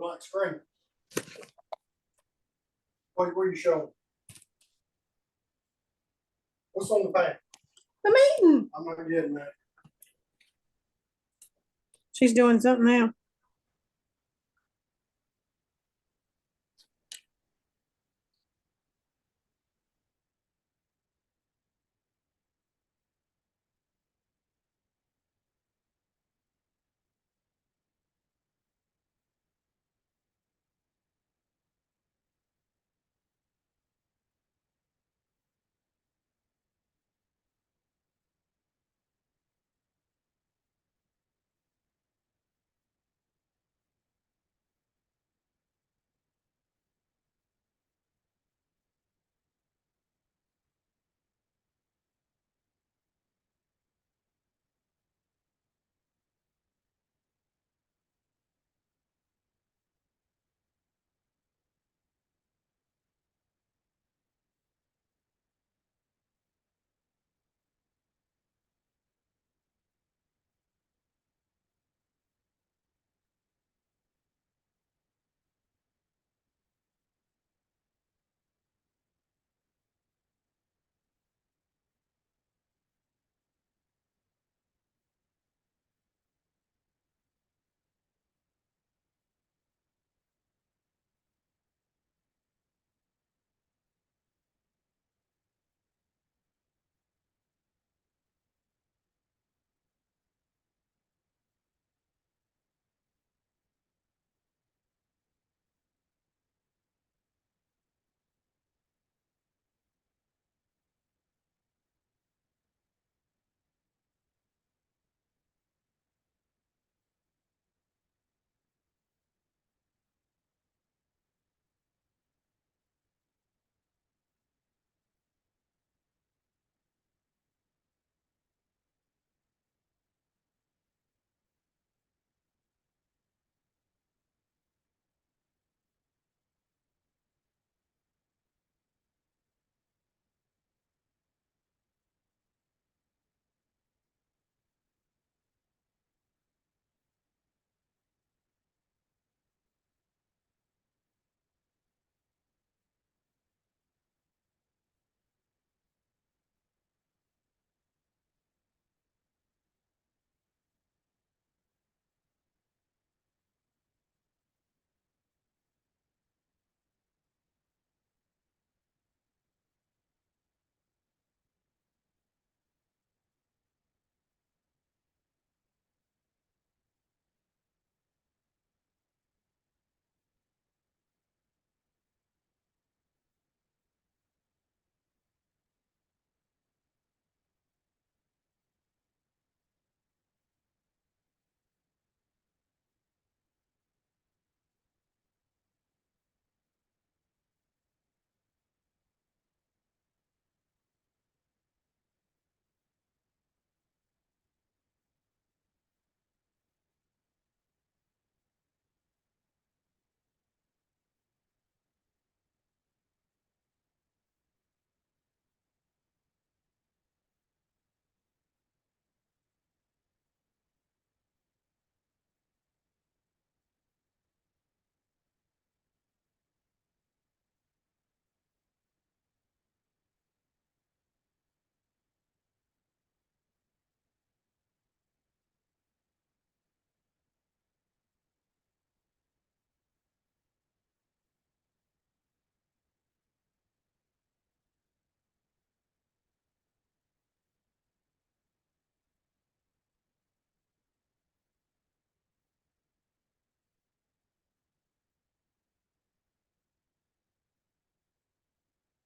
Blank screen. What were you showing? What's on the back? The meeting. I'm not getting that. She's doing something now.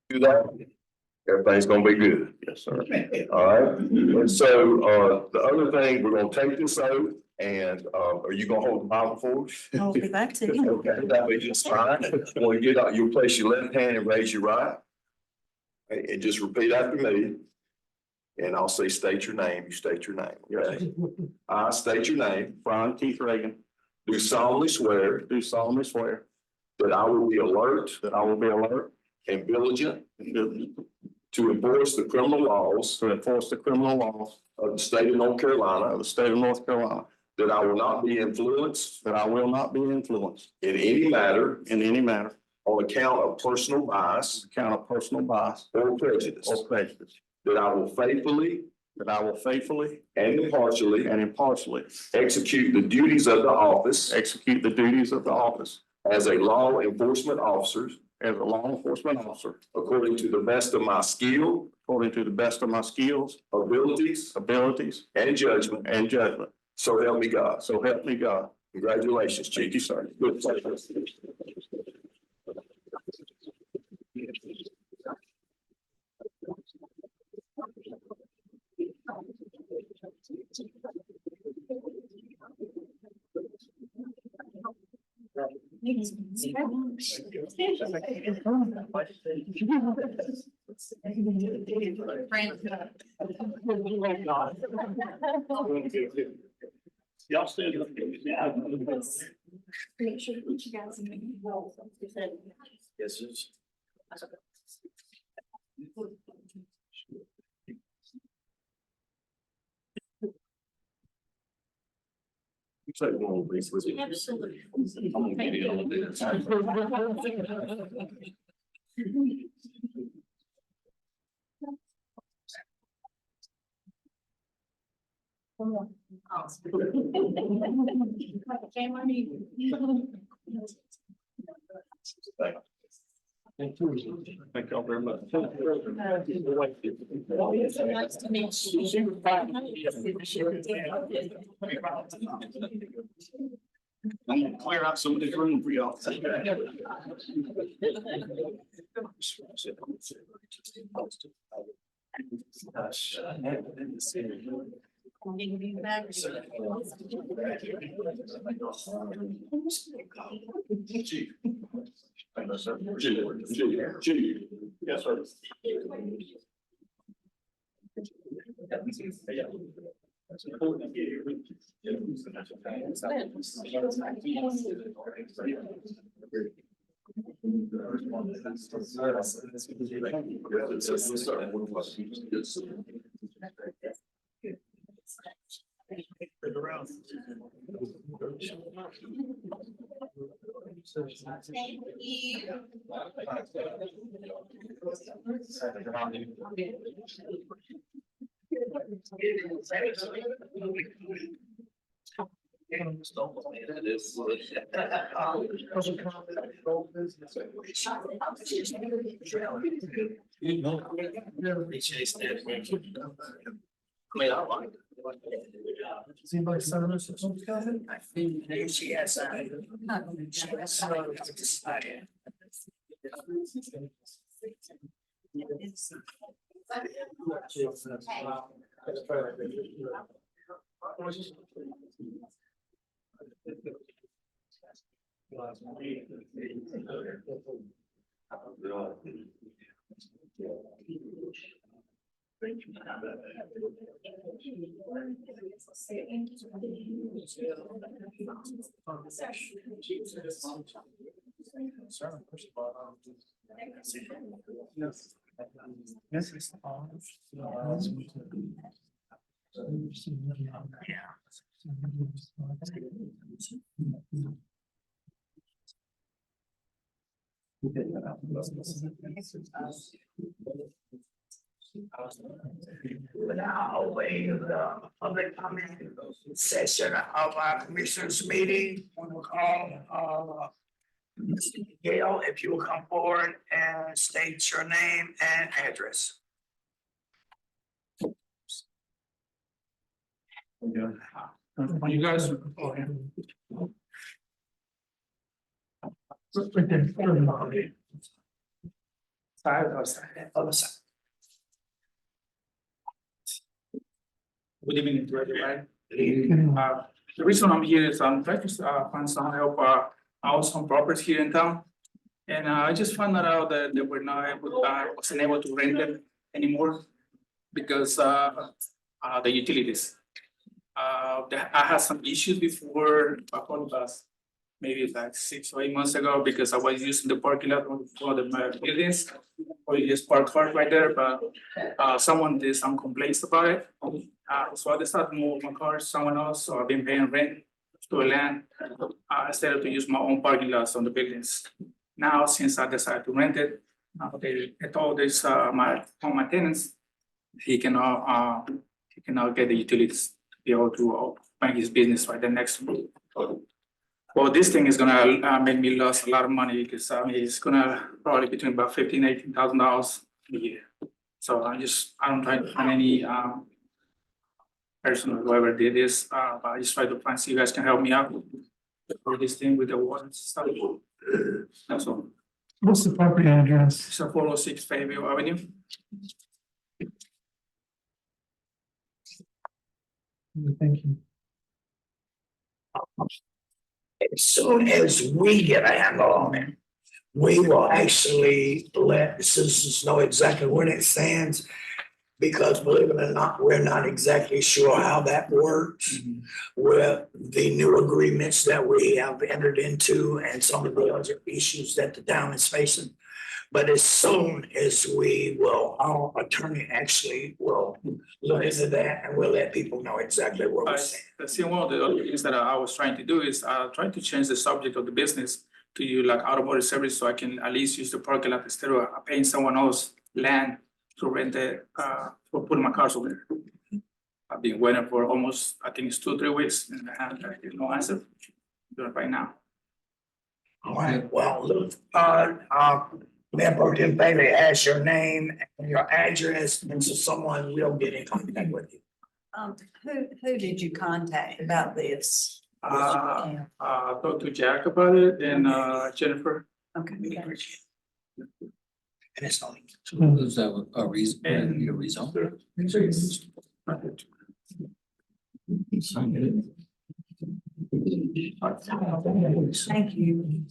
Do that, everything's gonna be good. Yes, sir. All right, and so, the other thing, we're gonna take this oath and, are you gonna hold the Bible for us? I'll be back to you. Okay, that'll be just fine. When you get out, you'll place your left hand and raise your right. And just repeat after me. And I'll say, state your name, you state your name. Okay? I state your name, Brian Keith Reagan, do solemnly swear do solemnly swear that I will be alert that I will be alert and vigilant and to enforce the criminal laws to enforce the criminal laws of the state of North of Carolina the state of North Carolina that I will not be influenced that I will not be influenced in any matter in any manner on account of personal on bias account of personal bias or prejudice, or prejudice, that I will faithfully that I will faithfully and impartially and impartially execute the duties of the office execute the duties of the office as a law enforcement officer as a law enforcement officer according to the best of my skill, according to the best of my skills, abilities, abilities, and judgment. and judgment. So help me God. So help me God. Congratulations, Thank Chief. you, sir. Good pleasure. Y'all still. Make sure that you guys. Yes, yes. Say one of these, please. Absolutely. I'm gonna get in on this. Thank y'all very much. Nice to meet you. I'm gonna clear out some of this room for y'all. Yes, sir. Is anybody signing this? I think she has. Now, the public comment session of our commissioners meeting, we will call, Mr. Gail, if you will come forward and state your name and address. You guys. Other side. Good evening to everybody. The reason I'm here is I'm trying to find some help out some properties here in town. And I just found out that they were not able, wasn't able to rent them anymore because the utilities. I had some issues before, maybe it's like 6 or 8 months ago, because I was using the parking lot for the buildings. Or you just park cars right there, but someone did some complaints about it. So I decided to move my car to someone else, so I've been paying rent to a land instead of to use my own parking lots on the buildings. Now, since I decided to rent it, I told this my tenants, he cannot get the utilities to be able to run his business right there next to me. Well, this thing is gonna make me lose a lot of money, because it's gonna probably between about $15,000-$18,000 a year. So I don't try to find any person or whoever did this, but I just try to find, so you guys can help me out for this thing with the water and stuff. That's all. What's the property address? It's a 406 Fayetteville Avenue. Thank you. As soon as we get a handle on it, we will actually let the citizens know exactly where it stands. Because believe it or not, we're not exactly sure how that works with the new agreements that we have entered into and some of the other issues that the town is facing. But as soon as we will, our attorney actually will look into that and we'll let people know exactly where we stand. See, one of the other things that I was trying to do is trying to change the subject of the business to you like automotive service, so I can at least use the parking lot instead of paying someone else land to rent it, for putting my cars over there. I've been waiting for almost, I think it's 2 or 3 weeks, and I have no answer. Do it right now. All right, well, look, Mayor Pro Tem Bailey, ask your name and your address, and so someone will get in contact with you. Who did you contact about this? I talked to Jack about it and Jennifer. Okay. And it's only. So is that a reason, your reason? Thank you.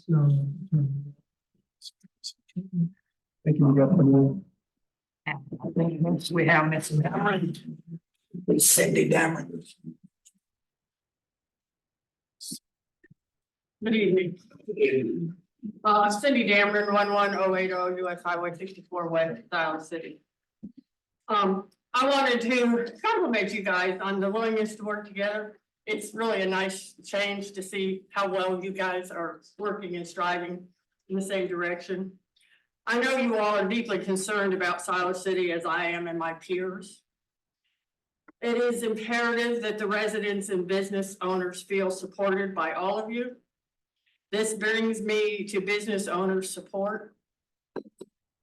Thank you. We got one more. I think once we have Miss Dameron, it's Cindy Dameron. Good evening. Cindy Dameron, 11080 US Highway 64 West, Siler City. I wanted to compliment you guys on the willingness to work together. It's really a nice change to see how well you guys are working and striving in the same direction. I know you all are deeply concerned about Siler City, as I am and my peers. It is imperative that the residents and business owners feel supported by all of you. This brings me to business owners' support.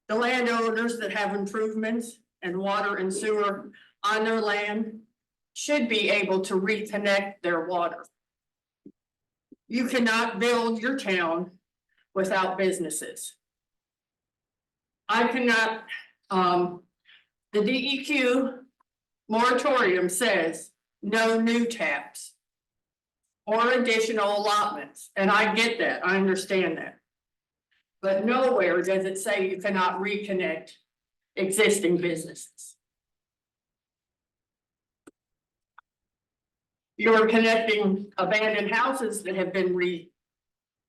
The landowners that have improvements and water and sewer on their land should be able to reconnect their water. You cannot build your town without businesses. I cannot, the DEQ moratorium says no new taps or additional allotments, and I get that, I understand that. But nowhere does it say you cannot reconnect existing businesses. You're connecting abandoned houses that have been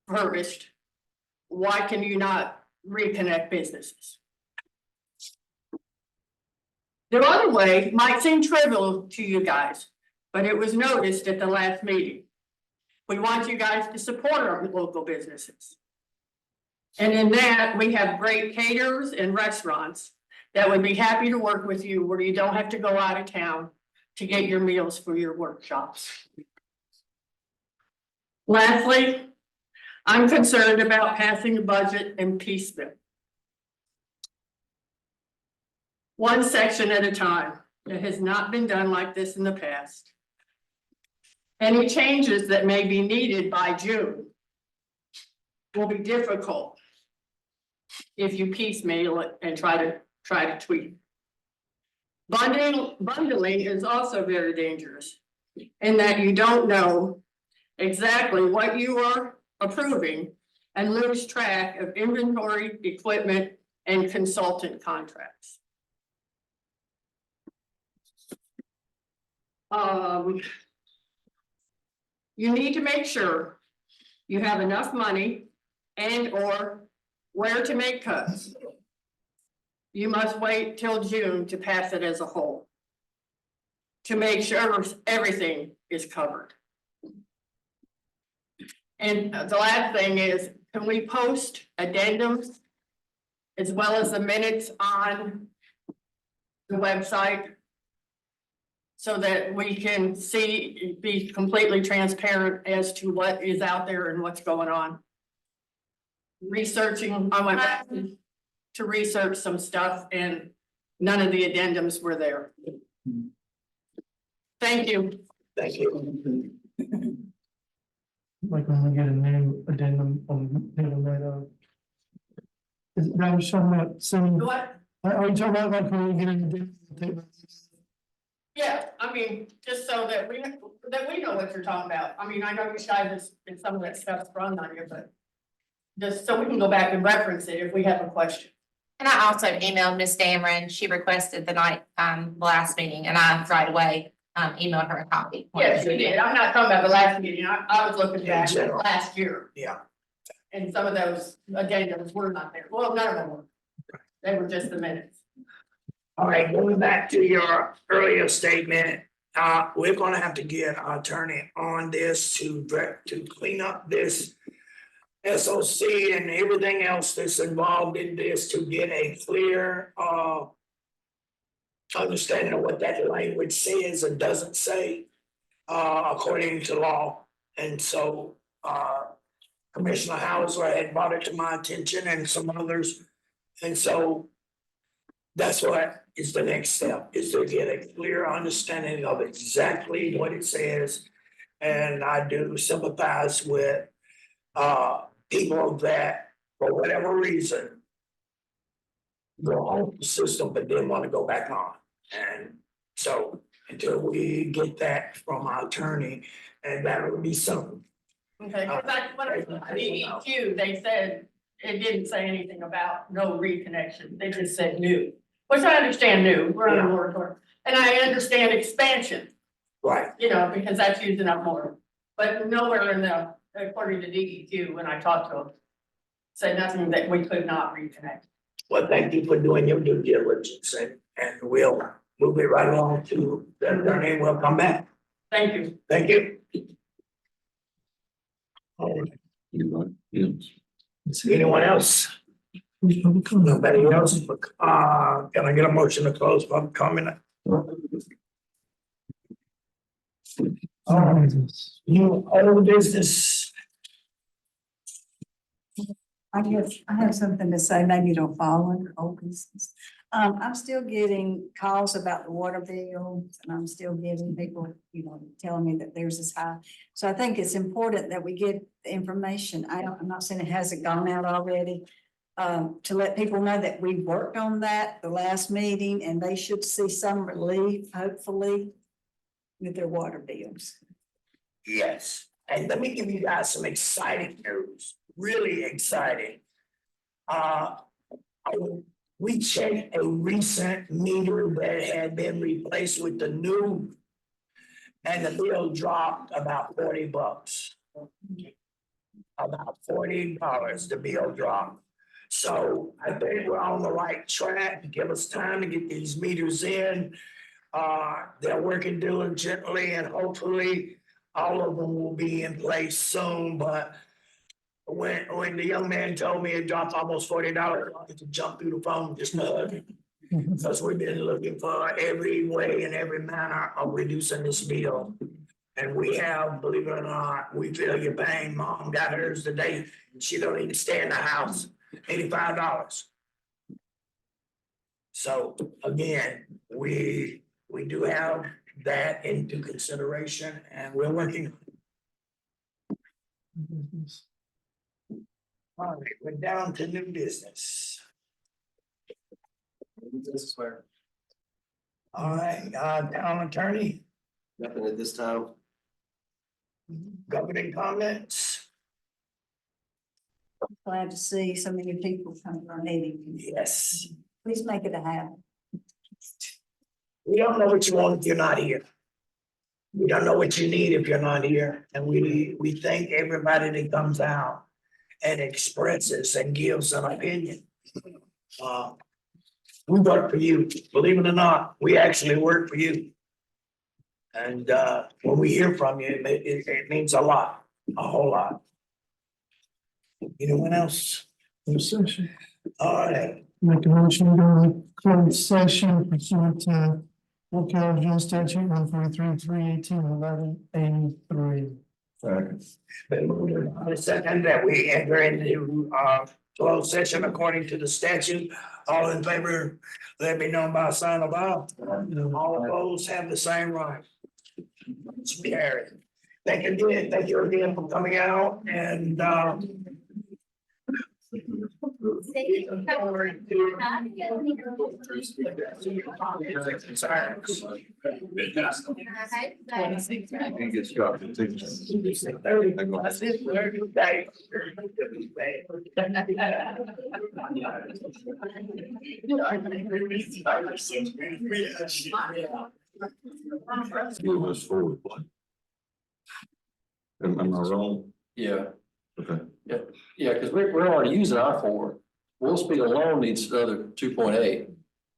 refurbished. Why can you not reconnect businesses? The other way might seem trivial to you guys, but it was noticed at the last meeting. We want you guys to support our local businesses. And in that, we have great caterers and restaurants that would be happy to work with you where you don't have to go out of town to get your meals for your workshops. Lastly, I'm concerned about passing a budget in piecemeal. One section at a time. It has not been done like this in the past. Any changes that may be needed by June will be difficult if you piecemeal it and try to tweak. Bundling is also very dangerous in that you don't know exactly what you are approving and lose track of inventory, equipment, and consultant contracts. You need to make sure you have enough money and or where to make cuts. You must wait till June to pass it as a whole. To make sure everything is covered. And the last thing is, can we post addendums as well as the minutes on the website? So that we can see, be completely transparent as to what is out there and what's going on. Researching, I went back to research some stuff and none of the addendums were there. Thank you. Thank you. Like when we get a new addendum on, is that what you're talking about, soon? What? Are you talking about like when we get an addendum? Yeah, I mean, just so that we know what you're talking about. I mean, I know you guys, and some of that stuff's run on you, but just so we can go back and reference it if we have a question. And I also emailed Miss Dameron. She requested the night, last meeting, and I right away, emailed her a copy. Yes, you did. I'm not talking about the last meeting. I was looking back at general. last year. Yeah. And some of those addendums were not there. Well, none of them were. They were just the minutes. All right, going back to your earlier statement, we're gonna have to get our attorney on this to clean up this SOC and everything else that's involved in this to get a clear, understanding of what that language says and doesn't say, according to law. And so, Commissioner Hauser had brought it to my attention and some others. And so that's what is the next step, is to get a clear understanding of exactly what it says. And I do sympathize with people that, for whatever reason, go off the system, but then want to go back on. And so until we get that from our attorney, and that will be soon. Okay, because when I saw the DEQ, they said, it didn't say anything about no reconnection. They just said new. Which I understand new, we're on a moratorium, and I understand expansion, Right, you know, because that's using up more. But nowhere in the, according to DEQ, when I talked to them, said nothing that we could not reconnect. well, thank you for doing your due diligence, and we'll move it right along to the attorney, we'll come back. Thank you. Thank you. All right. Anyone else? Nobody else? Can I get a motion to close public comment? You old business. I have something to say, maybe it'll fall under old business. I'm still getting calls about the water bills, and I'm still getting people, you know, telling me that theirs is high. So I think it's important that we get the information. I'm not saying it hasn't gone out already. To let people know that we worked on that the last meeting, and they should see some relief, hopefully, with their water bills. Yes, and let me give you guys some exciting news, really exciting. We checked a recent meter that had been replaced with the new. And the bill dropped about $40. About $40, the bill dropped. So I think we're on the right track. Give us time to get these meters in. They're working diligently, and hopefully all of them will be in place soon, but when the young man told me it dropped almost $40, I had to jump through the phone just to hug him. Because we've been looking for every way and every manner of reducing this bill. And we have, believe it or not, we feel your pain. Mom got hers today. She don't even stay in the house, $85. So again, we do have that into consideration, and we're working. All right, we're down to new business. This is where. All right, town attorney, Nothing at this time. governing comments. Glad to see so many people come to our meeting. Yes, Please make it a habit. we don't know what you want if you're not here. We don't know what you need if you're not here, and we thank everybody that comes out and expresses and gives an opinion. We work for you, believe it or not, we actually work for you. And when we hear from you, it means a lot, a whole lot. Anyone else? No session. All right, Make a motion to go into closed session pursuant to Old County Statute 143-318-1183. been moved on the second that we enter into closed session according to the statute. All in favor, let me know by a sign of aye. All opposed have the same right. It's carried. Thank you again for coming out and Move us forward. Am I wrong? Yeah, Okay. yeah, because we're already using our 4. Will Speed alone needs another 2.8.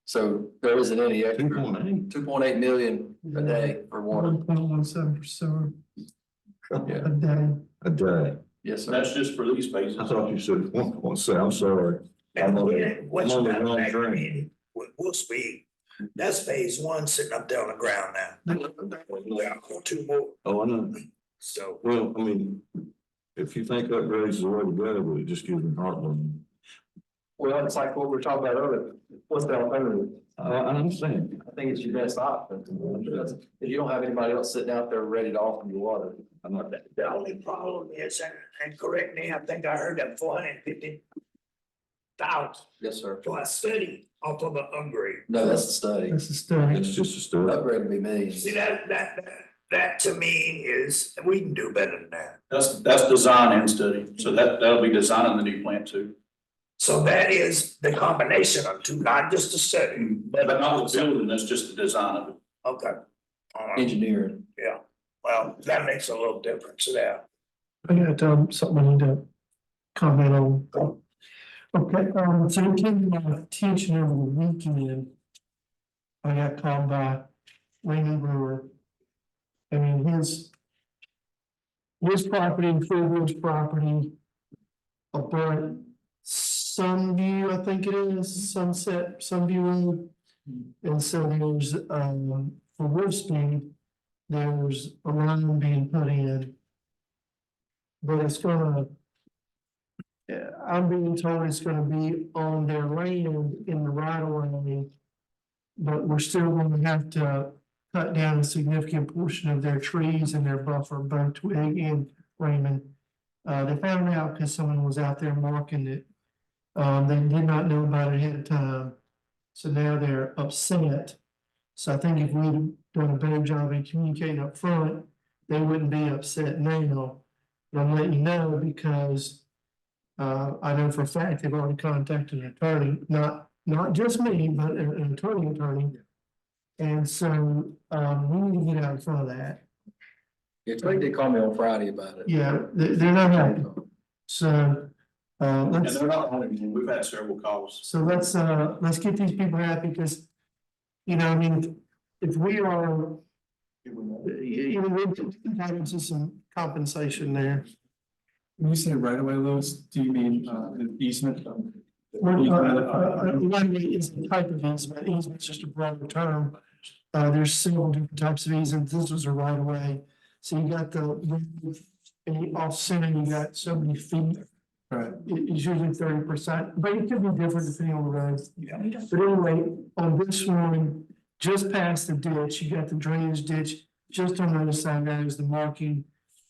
So there isn't any extra. 2.8? 2.8 million a day for water. 1.17% Yeah, a day. A day. yes, So sir. that's just for these phases. I thought you said 1.7, I'm sorry. I'm on what's the that wrong back train. We'll speak. That's phase 1 sitting up there on the ground now. We got 2 more, Oh, I know. so. Well, I mean, if you think upgrades is the way to go, but it just gives me heartburn. Well, it's like what we were talking about earlier. What's the alternative? I understand. I think it's your best option. If you don't have anybody else sitting out there ready to offer you water. I'm not. The only problem is, and correct me, I think I heard that 450,000 Yes, sir. for a study off of an upgrade. No, that's the study. That's a study. It's just a story. Upgrade would be millions. See, that to me is, we can do better than that. That's design and study. So that'll be designing the new plant too. So that is the combination of 2, not just the study. But not the building, that's just the design of it. Okay. Engineering. Yeah, well, that makes a little difference there. I got something I need to comment on. Okay, so it came to my attention over the weekend. I got called by Raymond Brewer. I mean, his property and Freewood's property up on Sunview, I think it is, Sunview Road. And so there's, for Wolf Speed, there's a line being put in. But it's gonna, I'm being told it's gonna be on their land in the right of way. But we're still gonna have to cut down a significant portion of their trees and their buffer, both Twig and Raymond. They found out because someone was out there marking it. They did not know about it ahead of time. So now they're upset. So I think if we'd done a better job in communicating up front, they wouldn't be upset now. But I'm letting you know because I know for a fact they've already contacted an attorney, not just me, but an attorney. And so we need to get out in front of that. Yeah, Craig did call me on Friday about it. Yeah, they're not happy. So And let's. they're not only, we've had several calls. So let's get these people happy because, you know, I mean, if we are, you know, we're entitled to some compensation there. When you say right away, Louis, do you mean an easement? One way is the type of easement, easement's just a broader term. There's several different types of easements, this was a right of way. So you got off center, you got so many feet. Right. It's usually 30%, but it could be different depending on the road. But anyway, on this one, just past the ditch, you got the drainage ditch, just on the other side, that is the marking.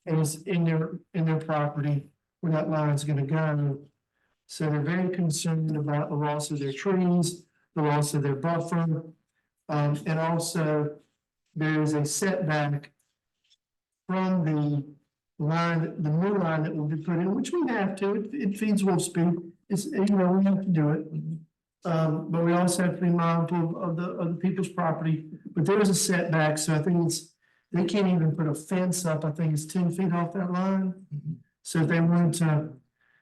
And it's in their property where that line's gonna go. So they're very concerned about the loss of their trees, the loss of their buffer. And also there is a setback from the line, the new line that will be put in, which we have to, it feeds Wolf Speed. It's, you know, we have to do it. But we also have to be mindful of the people's property, but there is a setback, so I think they can't even put a fence up, I think it's 10 feet off that line. So if they wanted to,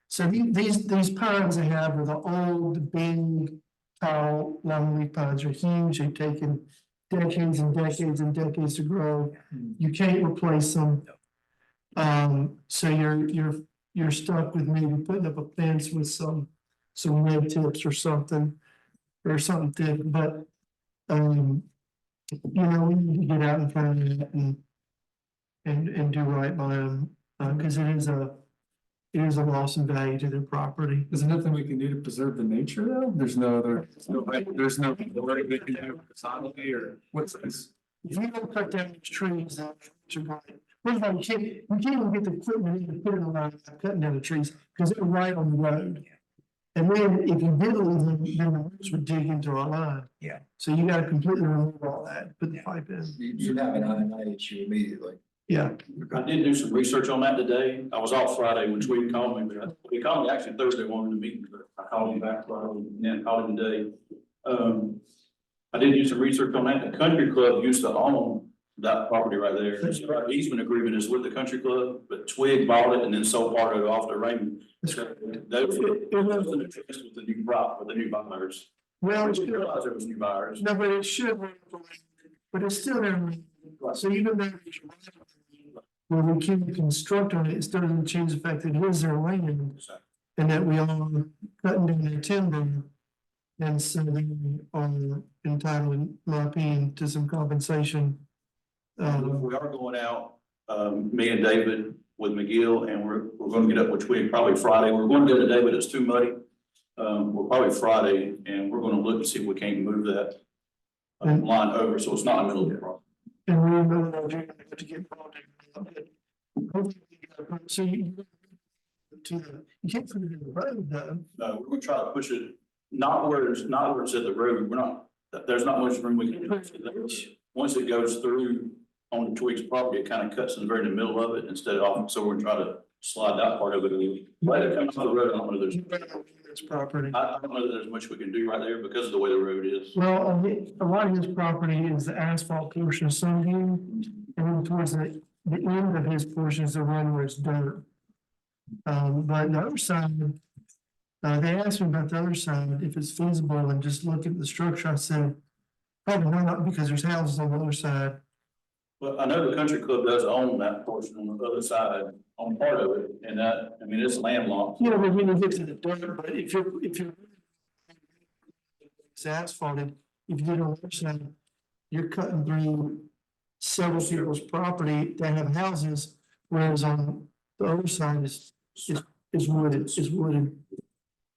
so these pines they have are the old, big, tall, longleaf pines are huge, they've taken decades and decades and decades to grow. You can't replace them. So you're stuck with maybe putting up a fence with some red tips or something thick, but, we need to get out in front of it and do right by them, cause it is a loss in value to their property. There's nothing we can do to preserve the nature though? There's no other, there's no way we can do horizontally or what's this? If you don't cut down these trees, you're going, first of all, you can't even get the equipment in to put it around cutting down the trees, because they're right on the road. And then if you did leave them, then the roots would dig into our line. Yeah. So you gotta completely remove all that, put the pipe in. You have an I issue immediately. Yeah. I did do some research on that today. I was off Friday when Tweed called me, but he called me actually Thursday, wanted to meet, but I called him back Friday and then called him today. I did do some research on that. The country club used to own that property right there. So our easement agreement is with the country club, but Twig bought it and then sold part of it off to Raymond. So those with the new crop, with the new buyers. Well, I it's didn't realize there was new buyers. no, but it should, but it's still there. So even though when we can construct on it, it still doesn't change the fact that it is their land. And that we are cutting down their timber. And so they are entitled, in my opinion, to some compensation. We are going out, me and David with McGill, and we're gonna get up with Twig probably Friday. We're going to go to David, it's too muddy. We're probably Friday, and we're gonna look and see if we can't move that line over, so it's not in the middle of the problem. And we know that you're gonna have to get involved in. So you can't put it in the road though. We're gonna try to push it, not where it's at the road, there's not much room we can do. Once it goes through on the Twig's property, it kind of cuts in the middle of it instead of off, so we're trying to slide that part of it. Let it come off the road, I don't know there's. It's property. I don't know that there's much we can do right there because of the way the road is. Well, a lot of his property is the asphalt portion of Sunview, and then towards the end of his portion is the one where it's dirt. But the other side, they asked me about the other side, if it's feasible, and just look at the structure. I said, probably not, because there's houses on the other side. Well, I know the country club does own that portion on the other side, on part of it, and that, I mean, it's landlocked. You know, but when you get to the dirt, but if you're it's asphalted, if you get on the other side, you're cutting through several people's property that have houses, whereas on the other side is wooded.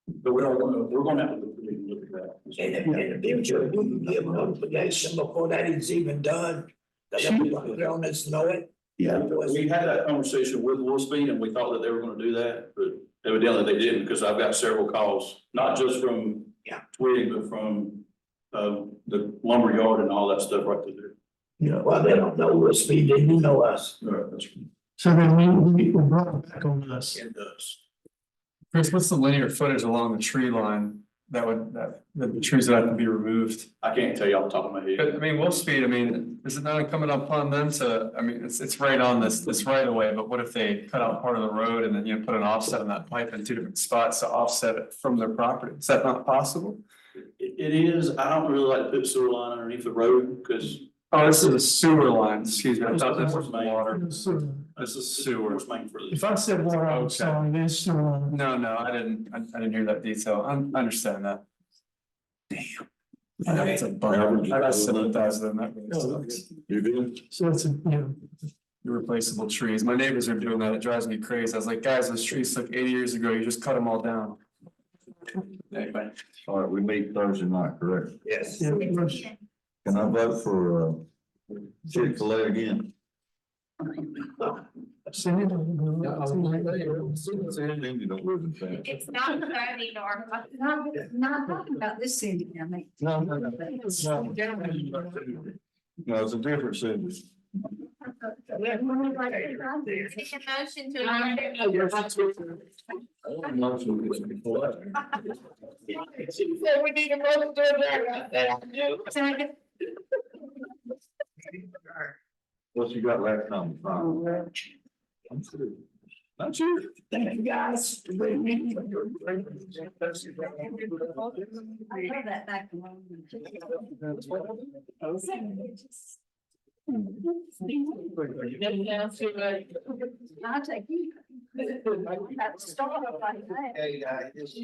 But we're gonna have to look at that. In the future, we can give notification before that is even done, that everybody on us know it. Yeah. We had that conversation with Wolfspeed and we thought that they were gonna do that, but evidently they didn't, because I've got several calls, not just from Twig, but from the lumber yard and all that stuff right there. Yeah. Well, they don't know us, speed, they do know us. Right, that's So then we brought it back on us. it does. Chris, what's the linear footage along the tree line that the trees that have to be removed? I can't tell you off the top of my head. But I mean, Wolfspeed, I mean, is it not incumbent upon them to, I mean, it's right on this right away, but what if they cut out part of the road and then put an offset on that pipe in two different spots to offset it from their property? Is that not possible? It is, I don't really like to put sewer line underneath the road, because Oh, this is a sewer line, excuse me, I thought this was water. So, This is sewer. it's main for if I said water, I'm Okay. sorry, there's sewer. No, I didn't hear that detail. I understand that. Damn. That's a bummer. I got 7,000 in that. Really sucks. You good? So it's Irreplaceable trees. My neighbors are doing that. It drives me crazy. I was like, guys, those trees took 80 years ago. You just cut them all down. Anyway. All right, we meet Thursday night, correct? Yes. Can I vote for Chick-fil-A again? Cindy, Cindy don't live in town. It's not voting or. Not talking about this Cindy, I mean. No, it's a different Cindy. Take a motion to. She said we need a motion to adjourn. I said, I do. What you got last time? Not sure. Thank you, guys. Great meeting. I put that back along. I'll take you. That's start like that. Hey, guys.